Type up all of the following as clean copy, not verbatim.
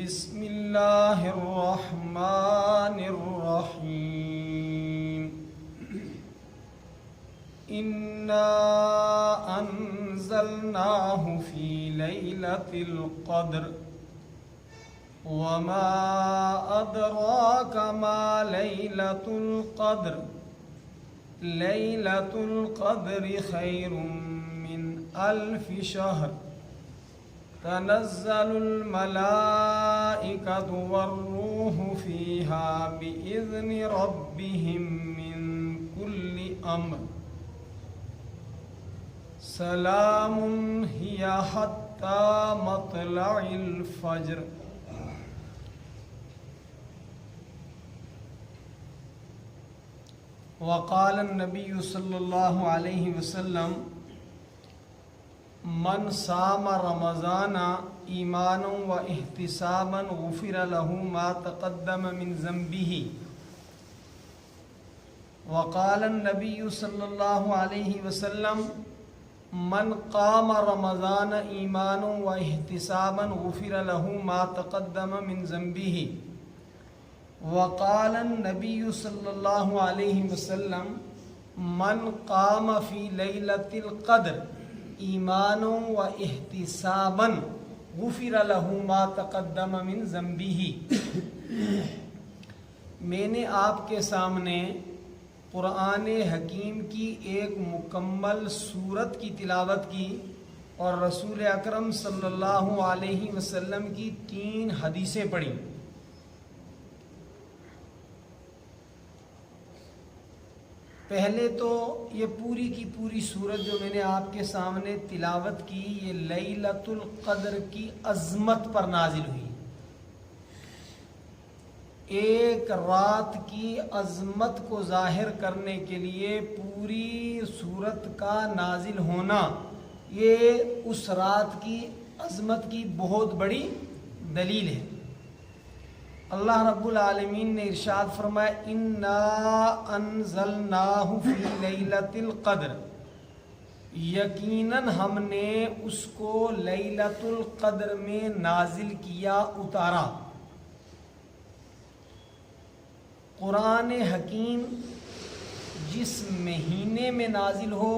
بسم اللہ الرحمن الرحیم انا انزلناہ فی لیلۃ القدر وما ادراک ما لیلۃ القدر لیلۃ القدر خیر من الف شہر تنزل الملائکۃ والروح فیہا بإذن ربہم من کل امر سلام ہی حتی مطلع الفجر۔ وقال النبی صلی اللہ علیہ وسلم من صام رمضان ایمانا و احتسابا غفر له ما تقدم من ذنبه۔ وقال النبی صلی اللہ علیہ وسلم من قام رمضان ایمانا و احتسابا غفر له ما تقدم من ذنبه۔ وقال النبی صلی اللہ علیہ وسلم من قام فی لیلۃ القدر ایمانا و احتسابا غفر له ما تقدم من ذنبه۔ میں نے آپ کے سامنے قرآن حکیم کی ایک مکمل سورت کی تلاوت کی اور رسول اکرم صلی اللہ علیہ وسلم کی 3 حدیثیں پڑھی۔ پہلے تو یہ پوری کی پوری سورت جو میں نے آپ کے سامنے تلاوت کی یہ لیلۃ القدر کی عظمت پر نازل ہوئی۔ ایک رات کی عظمت کو ظاہر کرنے کے لیے پوری سورت کا نازل ہونا یہ اس رات کی عظمت کی بہت بڑی دلیل ہے۔ اللہ رب العالمین نے ارشاد فرمایا انا انزلناہ فی لیلۃ القدر، یقیناً ہم نے اس کو لیلۃ القدر میں نازل کیا، اتارا۔ قرآن حکیم جس مہینے میں نازل ہو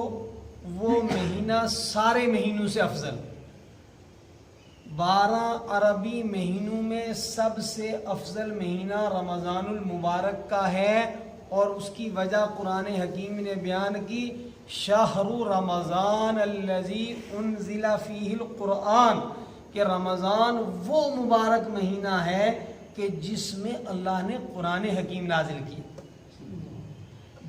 وہ مہینہ سارے مہینوں سے افضل۔ 12 عربی مہینوں میں سب سے افضل مہینہ رمضان المبارک کا ہے، اور اس کی وجہ قرآن حکیم نے بیان کی شہر رمضان الذی انزل فیہ القرآن، کہ رمضان وہ مبارک مہینہ ہے کہ جس میں اللہ نے قرآن حکیم نازل کیا۔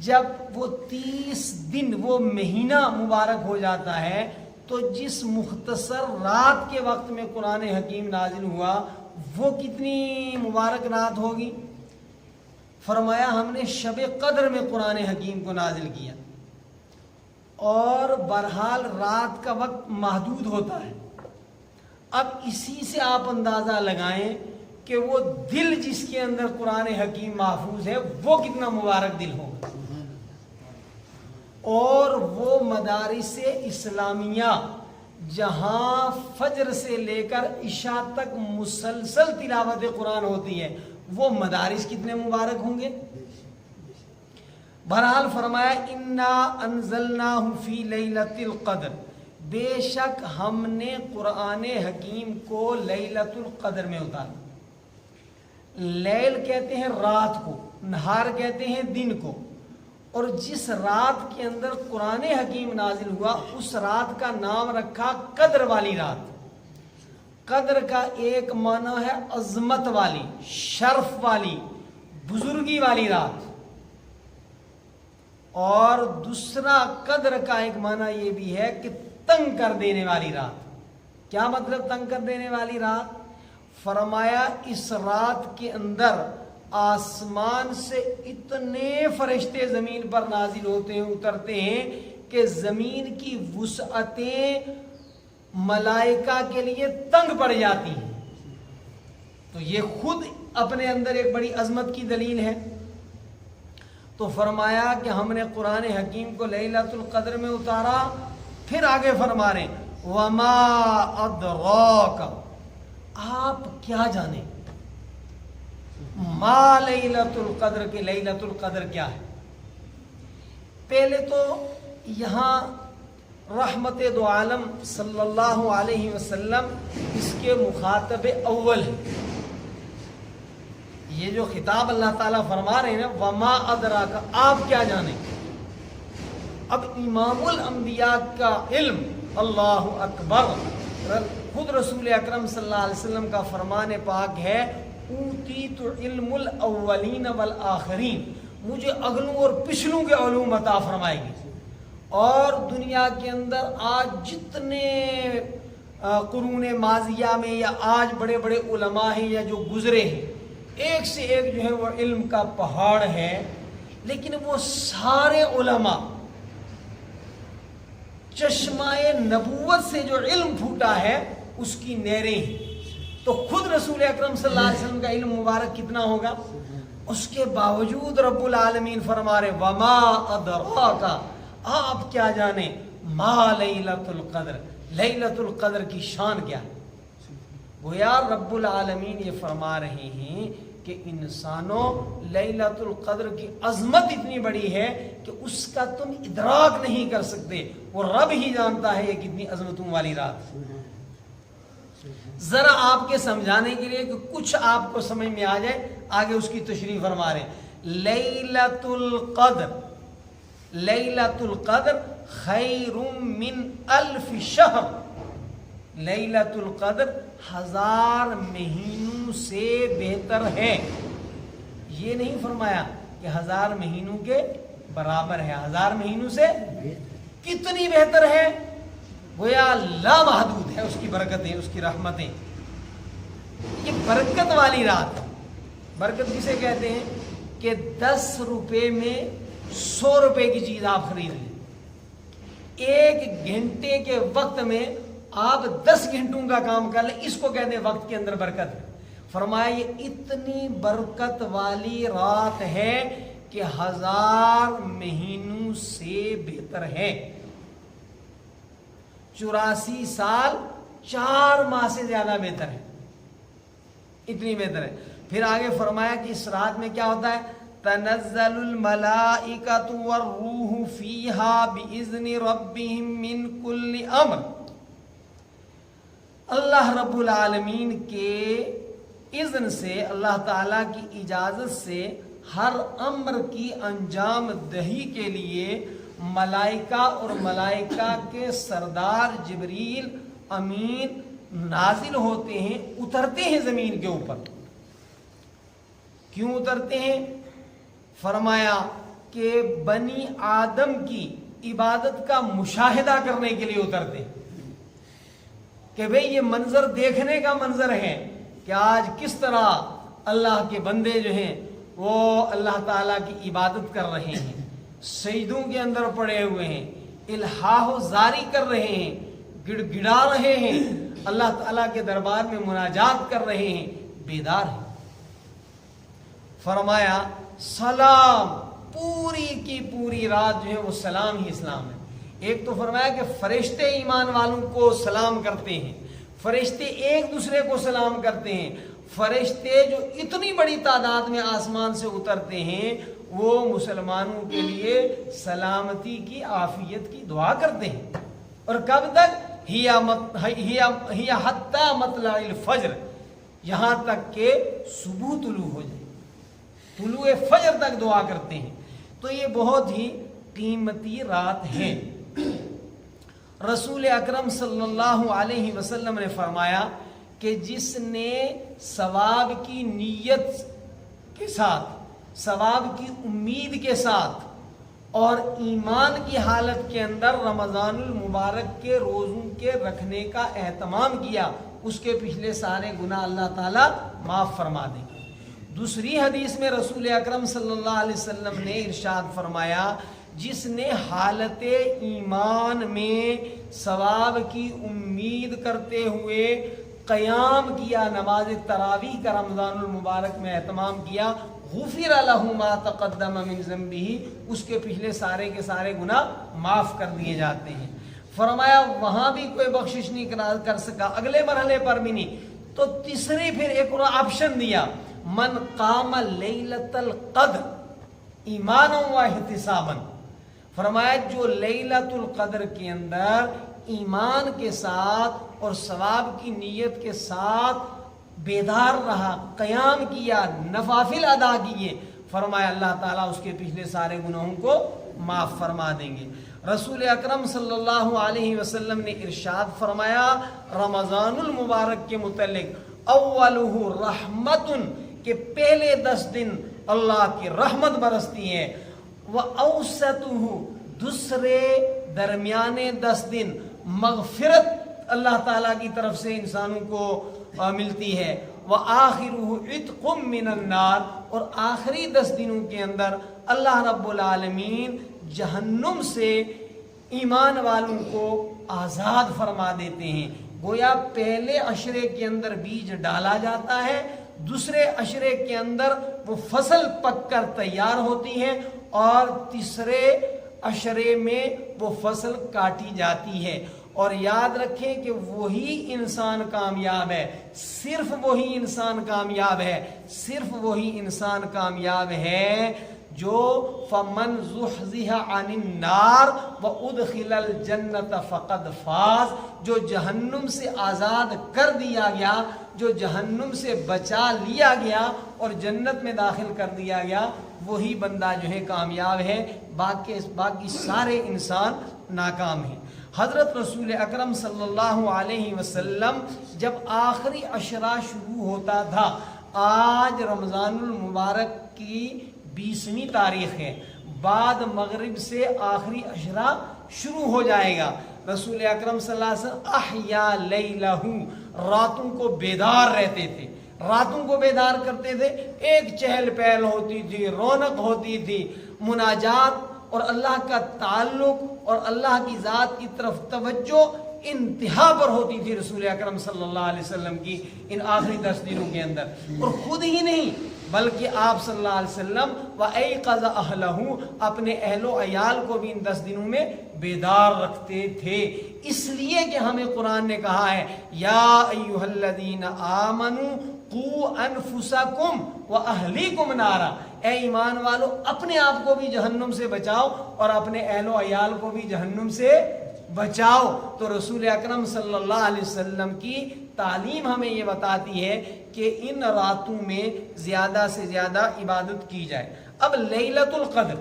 جب وہ 30 دن وہ مہینہ مبارک ہو جاتا ہے تو جس مختصر رات کے وقت میں قرآن حکیم نازل ہوا وہ کتنی مبارک رات ہوگی۔ فرمایا ہم نے شب قدر میں قرآن حکیم کو نازل کیا، اور بہرحال رات کا وقت محدود ہوتا ہے۔ اب اسی سے آپ اندازہ لگائیں کہ وہ دل جس کے اندر قرآن حکیم محفوظ ہے وہ کتنا مبارک دل ہوگا۔ اور وہ مدارس اسلامیہ جہاں فجر سے لے کر عشاء تک مسلسل تلاوت قرآن ہوتی ہے وہ مدارس کتنے مبارک ہوں گے۔ بہرحال فرمایا انا انزلناہ فی لیلۃ القدر، بے شک ہم نے قرآن حکیم کو لیلۃ القدر میں اتارا۔ لیل کہتے ہیں رات کو، نہار کہتے ہیں دن کو، اور جس رات کے اندر قرآن حکیم نازل ہوا اس رات کا نام رکھا قدر والی رات۔ قدر کا ایک معنی ہے عظمت والی، شرف والی، بزرگی والی رات، اور دوسرا قدر کا ایک معنی یہ بھی ہے کہ تنگ کر دینے والی رات۔ کیا مطلب تنگ کر دینے والی رات؟ فرمایا اس رات کے اندر آسمان سے اتنے فرشتے زمین پر نازل ہوتے ہیں، اترتے ہیں کہ زمین کی وسعتیں ملائکہ کے لیے تنگ پڑ جاتی ہیں۔ تو یہ خود اپنے اندر ایک بڑی عظمت کی دلیل ہے۔ تو فرمایا کہ ہم نے قرآن حکیم کو لیلۃ القدر میں اتارا۔ پھر آگے فرما رہے وما ادراک، آپ کیا جانیں ما لیلۃ القدر کے لیلۃ القدر کیا ہے؟ پہلے تو یہاں رحمت دو عالم صلی اللہ علیہ وسلم اس کے مخاطب اول ہے. یہ جو خطاب اللہ تعالیٰ فرما رہے ہیں نا وما ادراک، آپ کیا جانیں. اب امام الانبیاء کا علم، اللہ اکبر، خود رسول اکرم صلی اللہ علیہ وسلم کا فرمان پاک ہے اوتیت علم الاولین والآخرین، مجھے اگلوں اور پچھلوں کے علوم عطا فرمائے گی. اور دنیا کے اندر آج جتنے قرون ماضیہ میں یا آج بڑے بڑے علماء ہیں یا جو گزرے ہیں، ایک سے ایک جو ہے وہ علم کا پہاڑ ہے، لیکن وہ سارے علماء چشمہ نبوت سے جو علم پھوٹا ہے اس کی نہریں ہیں. تو خود رسول اکرم صلی اللہ علیہ وسلم کا علم مبارک کتنا ہوگا، اس کے باوجود رب العالمین فرما رہے وما ادراک، آپ کیا جانیں ما لیلۃ القدر، لیلۃ القدر کی شان کیا ہے. گویا رب العالمین یہ فرما رہے ہیں کہ انسانوں لیلۃ القدر کی عظمت اتنی بڑی ہے کہ اس کا تم ادراک نہیں کر سکتے، وہ رب ہی جانتا ہے یہ کتنی عظمتوں والی رات. ذرا آپ کے سمجھانے کے لیے کہ کچھ آپ کو سمجھ میں آ جائے، آگے اس کی تشریح فرما رہے ہیں لیلۃ القدر، لیلۃ القدر خیر من الف شہر، لیلۃ القدر 1000 مہینوں سے بہتر ہے. یہ نہیں فرمایا کہ 1000 مہینوں کے برابر ہے، 1000 مہینوں سے کتنی بہتر ہے. گویا لامحدود ہے اس کی برکتیں، اس کی رحمتیں. یہ برکت والی رات، برکت کسے کہتے ہیں کہ 10 روپے میں 100 روپے کی چیز آپ خرید لیں، 1 گھنٹے کے وقت میں آپ 10 گھنٹوں کا کام کر لیں، اس کو کہتے ہیں وقت کے اندر برکت. فرمایا یہ اتنی برکت والی رات ہے کہ 1000 مہینوں سے بہتر ہے. 84 سال 4 ماہ سے زیادہ بہتر ہے، اتنی بہتر ہے. پھر آگے فرمایا کہ اس رات میں کیا ہوتا ہے تنزل الملائکۃ والروح فیہا بإذن ربہم من کل امر. اللہ رب العالمین کے اذن سے، اللہ تعالیٰ کی اجازت سے ہر امر کی انجام دہی کے لیے ملائکہ اور ملائکہ کے سردار جبریل امین نازل ہوتے ہیں، اترتے ہیں زمین کے اوپر. کیوں اترتے ہیں؟ فرمایا کہ بنی آدم کی عبادت کا مشاہدہ کرنے کے لیے اترتے ہیں کہ بھئی یہ منظر دیکھنے کا منظر ہے کہ آج کس طرح اللہ کے بندے جو ہیں وہ اللہ تعالیٰ کی عبادت کر رہے ہیں، سجدوں کے اندر پڑے ہوئے ہیں، الہا و زاری کر رہے ہیں، گڑ گڑا رہے ہیں، اللہ تعالیٰ کے دربار میں مناجات کر رہے ہیں، بیدار ہیں. فرمایا سلام، پوری کی پوری رات جو ہے وہ سلام ہی اسلام ہے. ایک تو فرمایا کہ فرشتے ایمان والوں کو سلام کرتے ہیں، فرشتے ایک دوسرے کو سلام کرتے ہیں. فرشتے جو اتنی بڑی تعداد میں آسمان سے اترتے ہیں وہ مسلمانوں کے لیے سلامتی کی، عافیت کی دعا کرتے ہیں. اور کب تک؟ ہی حتی مطلع الفجر، یہاں تک کہ صبح طلوع ہو جائے، طلوع فجر تک دعا کرتے ہیں. تو یہ بہت ہی قیمتی رات ہے. رسول اکرم صلی اللہ علیہ وسلم نے فرمایا کہ جس نے ثواب کی نیت کے ساتھ، ثواب کی امید کے ساتھ اور ایمان کی حالت کے اندر رمضان المبارک کے روزوں کے رکھنے کا اہتمام کیا، اس کے پچھلے سارے گناہ اللہ تعالیٰ معاف فرما دیں گے. دوسری حدیث میں رسول اکرم صلی اللہ علیہ وسلم نے ارشاد فرمایا جس نے حالت ایمان میں ثواب کی امید کرتے ہوئے قیام کیا، نماز تراویح کا رمضان المبارک میں اہتمام کیا، غفر لہ ما تقدم من ذنبہ، اس کے پچھلے سارے کے سارے گناہ معاف کر دیے جاتے ہیں. فرمایا وہاں بھی کوئی بخشش نہیں کر سکا، اگلے مرحلے پر بھی نہیں، تو تیسری پھر ایک اور آپشن دیا، من قام لیلۃ القدر ایمانا و احتسابا، فرمایا جو لیلۃ القدر کے اندر ایمان کے ساتھ اور ثواب کی نیت کے ساتھ بیدار رہا، قیام کیا، نوافل ادا کیے، فرمایا اللہ تعالیٰ اس کے پچھلے سارے گناہوں کو معاف فرما دیں گے۔ رسول اکرم صلی اللہ علیہ وسلم نے ارشاد فرمایا رمضان المبارک کے متعلق، اولہ رحمت، کہ پہلے 10 دن اللہ کی رحمت برستی ہے، وَأَوْسَطُهُ، دوسرے درمیانے 10 دن مغفرت اللہ تعالیٰ کی طرف سے انسانوں کو ملتی ہے، وَآخِرُهُ عِتْقٌ مِّنَ النَّارِ، اور آخری 10 دنوں کے اندر اللہ رب العالمین جہنم سے ایمان والوں کو آزاد فرما دیتے ہیں۔ گویا پہلے عشرے کے اندر بیج ڈالا جاتا ہے، دوسرے عشرے کے اندر وہ فصل پک کر تیار ہوتی ہے، اور تیسرے عشرے میں وہ فصل کاٹی جاتی ہے۔ اور یاد رکھیں کہ وہی انسان کامیاب ہے، صرف وہی انسان کامیاب ہے، صرف وہی انسان کامیاب ہے جو فَمَنْ زُحْزِحَ عَنِ النَّارِ وَأُدْخِلَ الْجَنَّةَ فَقَدْ فَازَ، جو جہنم سے آزاد کر دیا گیا، جو جہنم سے بچا لیا گیا اور جنت میں داخل کر دیا گیا، وہی بندہ جو ہے کامیاب ہے، باقی سارے انسان ناکام ہیں۔ حضرت رسول اکرم صلی اللہ علیہ وسلم جب آخری عشرہ شروع ہوتا تھا، آج رمضان المبارک کی 20ویں تاریخ ہے، بعد مغرب سے آخری عشرہ شروع ہو جائے گا۔ رسول اکرم صلی اللہ علیہ وسلم احیا لیلہ، راتوں کو بیدار رہتے تھے، راتوں کو بیدار کرتے تھے، ایک چہل پہل ہوتی تھی، رونق ہوتی تھی، مناجات اور اللہ کا تعلق اور اللہ کی ذات کی طرف توجہ انتہا پر ہوتی تھی رسول اکرم صلی اللہ علیہ وسلم کی ان آخری 10 دنوں کے اندر۔ اور خود ہی نہیں بلکہ آپ صلی اللہ علیہ وسلم وَأَيْقَظَ أَهْلَهُ، اپنے اہل و عیال کو بھی ان 10 دنوں میں بیدار رکھتے تھے، اس لیے کہ ہمیں قرآن نے کہا ہے یا ایھا الذین آمنوا قوا انفسکم واہلیکم نارا، اے ایمان والو اپنے آپ کو بھی جہنم سے بچاؤ اور اپنے اہل و عیال کو بھی جہنم سے بچاؤ۔ تو رسول اکرم صلی اللہ علیہ وسلم کی تعلیم ہمیں یہ بتاتی ہے کہ ان راتوں میں زیادہ سے زیادہ عبادت کی جائے۔ اب لیلۃ القدر،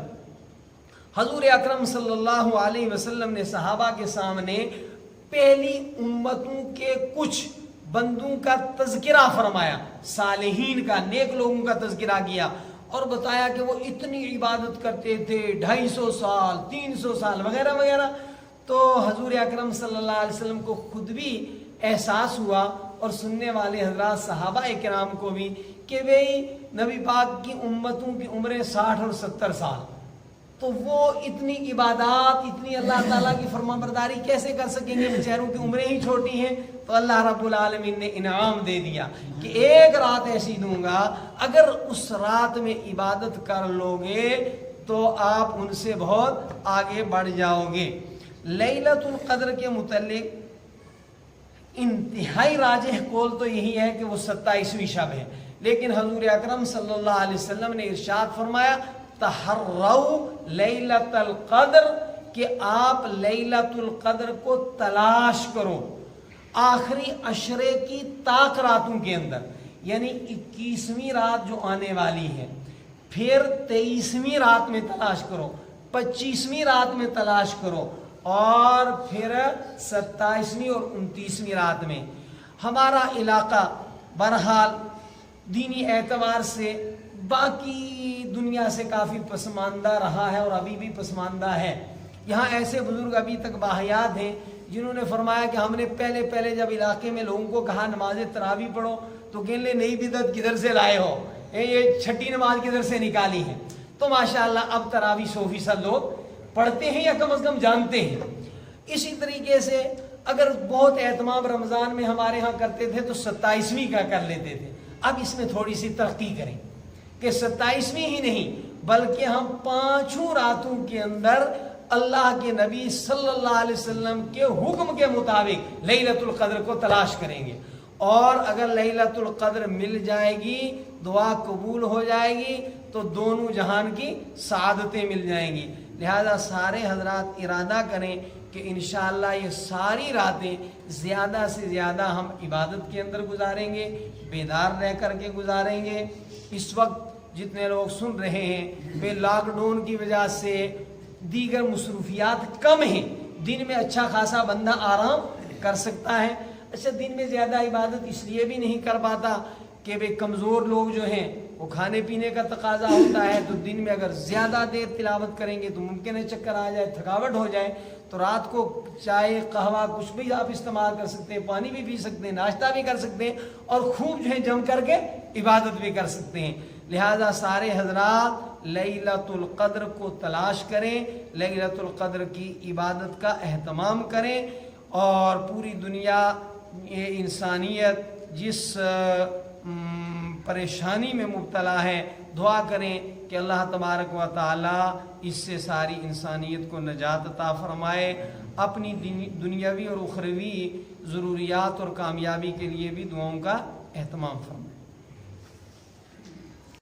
حضور اکرم صلی اللہ علیہ وسلم نے صحابہ کے سامنے پہلی امتوں کے کچھ بندوں کا تذکرہ فرمایا، صالحین کا، نیک لوگوں کا تذکرہ کیا، اور بتایا کہ وہ اتنی عبادت کرتے تھے، 250 سال 300 سال وغیرہ وغیرہ۔ تو حضور اکرم صلی اللہ علیہ وسلم کو خود بھی احساس ہوا اور سننے والے حضرات صحابہ کرام کو بھی کہ بھئی نبی پاک کی امتوں کی عمریں 60 اور 70 سال، تو وہ اتنی عبادات، اتنی اللہ تعالیٰ کی فرما برداری کیسے کر سکیں گے، بیچاروں کی عمریں ہی چھوٹی ہیں۔ تو اللہ رب العالمین نے انعام دے دیا کہ ایک رات ایسی دوں گا، اگر اس رات میں عبادت کر لوگے تو آپ ان سے بہت آگے بڑھ جاؤ گے۔ لیلۃ القدر کے متعلق انتہائی راجح قول تو یہی ہے کہ وہ 27ویں شب ہے، لیکن حضور اکرم صلی اللہ علیہ وسلم نے ارشاد فرمایا تحروا لیلۃ القدر، کہ آپ لیلۃ القدر کو تلاش کرو آخری عشرے کی طاق راتوں کے اندر، یعنی 21ویں رات جو آنے والی ہے، پھر 23ویں رات میں تلاش کرو، 25ویں رات میں تلاش کرو، اور پھر 27ویں اور 29ویں رات میں۔ ہمارا علاقہ بہرحال دینی اعتبار سے باقی دنیا سے کافی پسماندہ رہا ہے اور ابھی بھی پسماندہ ہے۔ یہاں ایسے بزرگ ابھی تک باحیات ہیں جنہوں نے فرمایا کہ ہم نے پہلے جب علاقے میں لوگوں کو کہا نماز تراویح پڑھو تو کہنے لے نئی بدعت کدھر سے لائے ہو، یہ چھٹی نماز کدھر سے نکالی ہے۔ تو ماشاءاللہ اب تراویح 100% لوگ پڑھتے ہیں یا کم از کم جانتے ہیں۔ اسی طریقے سے اگر بہت اہتمام رمضان میں ہمارے ہاں کرتے تھے تو 27ویں کا کر لیتے تھے۔ اب اس میں تھوڑی سی ترقی کریں کہ 27ویں ہی نہیں بلکہ ہم 5 راتوں کے اندر اللہ کے نبی صلی اللہ علیہ وسلم کے حکم کے مطابق لیلۃ القدر کو تلاش کریں گے، اور اگر لیلۃ القدر مل جائے گی، دعا قبول ہو جائے گی، تو دونوں جہان کی سعادتیں مل جائیں گی۔ لہذا سارے حضرات ارادہ کریں کہ انشاءاللہ یہ ساری راتیں زیادہ سے زیادہ ہم عبادت کے اندر گزاریں گے، بیدار رہ کر کے گزاریں گے۔ اس وقت جتنے لوگ سن رہے ہیں وہ لاک ڈاؤن کی وجہ سے دیگر مصروفیات کم ہیں، دن میں اچھا خاصا بندہ آرام کر سکتا ہے۔ اچھا دن میں زیادہ عبادت اس لیے بھی نہیں کر پاتا کہ بے کمزور لوگ جو ہیں وہ کھانے پینے کا تقاضا ہوتا ہے، تو دن میں اگر زیادہ دیر تلاوت کریں گے تو ممکن ہے چکر آ جائے، تھکاوٹ ہو جائے، تو رات کو چائے قہوہ کچھ بھی آپ استعمال کر سکتے ہیں، پانی بھی پی سکتے ہیں، ناشتہ بھی کر سکتے ہیں، اور خوب جو ہے جم کر کے عبادت بھی کر سکتے ہیں۔ لہذا سارے حضرات لیلۃ القدر کو تلاش کریں، لیلۃ القدر کی عبادت کا اہتمام کریں، اور پوری دنیا یہ انسانیت جس پریشانی میں مبتلا ہے، دعا کریں کہ اللہ تبارک و تعالی اس سے ساری انسانیت کو نجات عطا فرمائے، اپنی دنیاوی اور اخروی ضروریات اور کامیابی کے لیے بھی دعاؤں کا اہتمام فرمائے۔